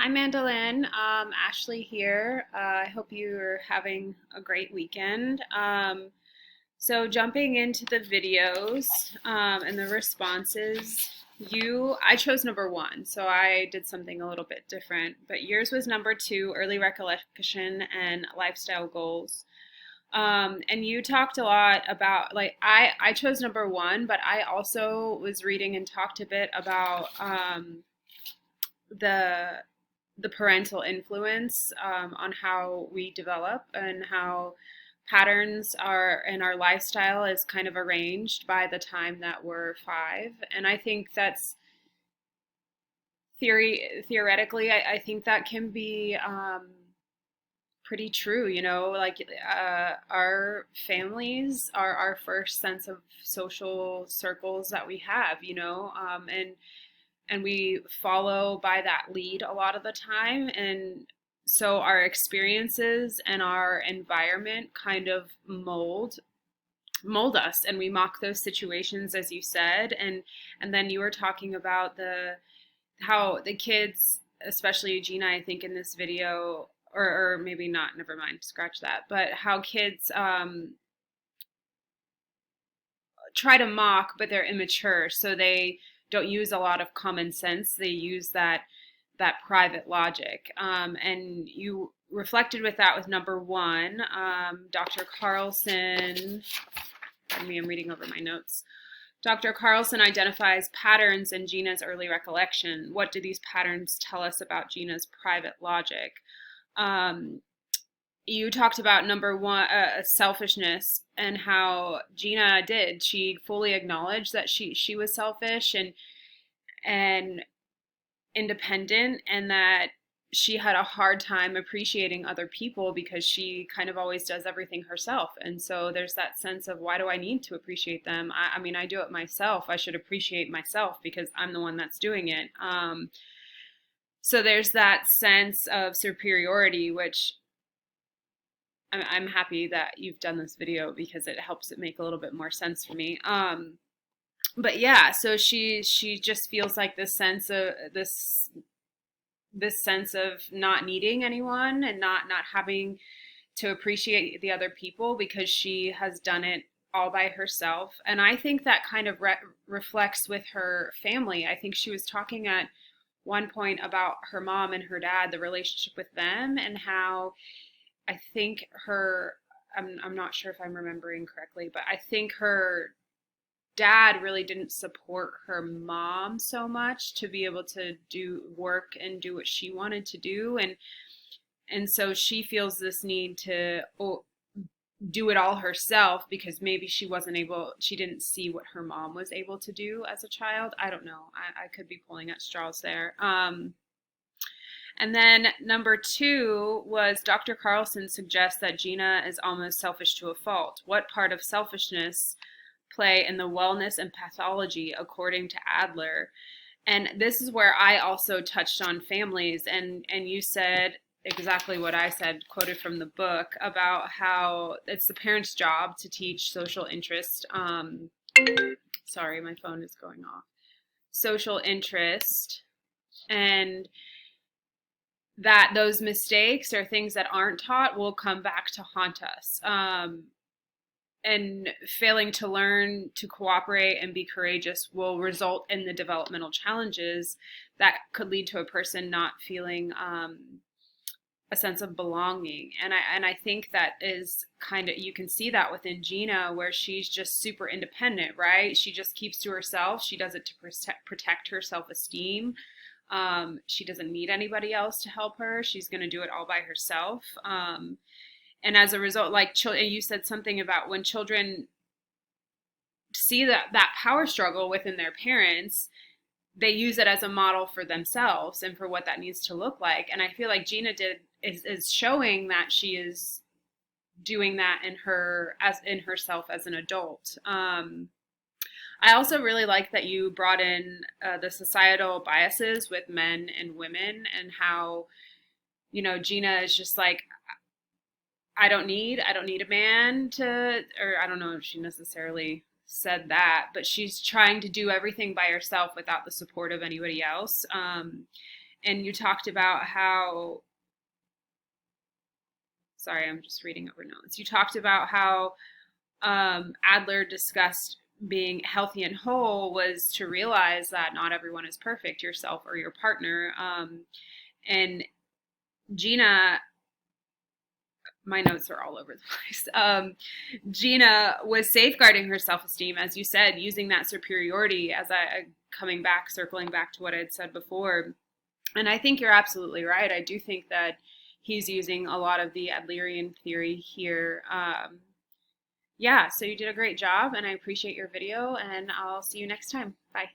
Hi, Mandalyn. Ashley here. I hope you're having a great weekend. So, jumping into the videos and the responses, I chose number one, so I did something a little bit different. But yours was number two, early recollection and lifestyle goals. And you talked a lot about I chose number one, but I also was reading and talked a bit about the the parental influence on how we develop and how patterns are in our lifestyle is kind of arranged by the time that we're five. And I think that's theoretically, I think that can be pretty true. Our families are our first sense of social circles that we have, and we follow by that lead a lot of the time. And so our experiences and our environment kind of mold us, and we mock those situations, as you said. And then you were talking about the how the kids, especially Gina, I think in this video, or maybe not, never mind, scratch that, but how kids try to mock, but they're immature, so they don't use a lot of common sense. They use that private logic. And you reflected with that with number one, Dr. Carlson. Pardon me, I'm reading over my notes. Dr. Carlson identifies patterns in Gina's early recollection. What do these patterns tell us about Gina's private logic? You talked about number one, selfishness, and how Gina did. She fully acknowledged that she was selfish and independent, and that she had a hard time appreciating other people because she kind of always does everything herself. And so there's that sense of, why do I need to appreciate them? I mean, I do it myself. I should appreciate myself because I'm the one that's doing it. So there's that sense of superiority, which I'm happy that you've done this video because it helps it make a little bit more sense for me. But yeah, so she just feels like this sense of not needing anyone and not having to appreciate the other people because she has done it all by herself. And I think that kind of reflects with her family. I think she was talking at one point about her mom and her dad, the relationship with them, and how I think I'm not sure if I'm remembering correctly, but I think her dad really didn't support her mom so much to be able to do work and do what she wanted to do. And so she feels this need to do it all herself because maybe she didn't see what her mom was able to do as a child. I don't know. I could be pulling at straws there. And then number two was Dr. Carlson suggests that Gina is almost selfish to a fault. What part of selfishness play in the wellness and pathology according to Adler? And this is where I also touched on families, and you said exactly what I said, quoted from the book, about how it's the parents' job to teach social interest. Sorry, my phone is going off. Social interest, and that those mistakes or things that aren't taught will come back to haunt us. And failing to learn to cooperate and be courageous will result in the developmental challenges that could lead to a person not feeling a sense of belonging. And I think that is kind of, you can see that within Gina, where she's just super independent, right? She just keeps to herself. She does it to protect her self-esteem. She doesn't need anybody else to help her. She's going to do it all by herself. And as a result, you said something about when children see that power struggle within their parents, they use it as a model for themselves and for what that needs to look like. And I feel like Gina is showing that she is doing that in herself as an adult. I also really like that you brought in the societal biases with men and women, and how, Gina is just like, I don't need a man to, or I don't know if she necessarily said that, but she's trying to do everything by herself without the support of anybody else. And you talked about how, sorry, I'm just reading over notes. You talked about how Adler discussed being healthy and whole was to realize that not everyone is perfect, yourself or your partner. And Gina, my notes are all over the place. Gina was safeguarding her self-esteem, as you said, using that superiority as coming back, circling back to what I'd said before. And I think you're absolutely right. I do think that he's using a lot of the Adlerian theory here. Yeah, so you did a great job, and I appreciate your video, and I'll see you next time. Bye.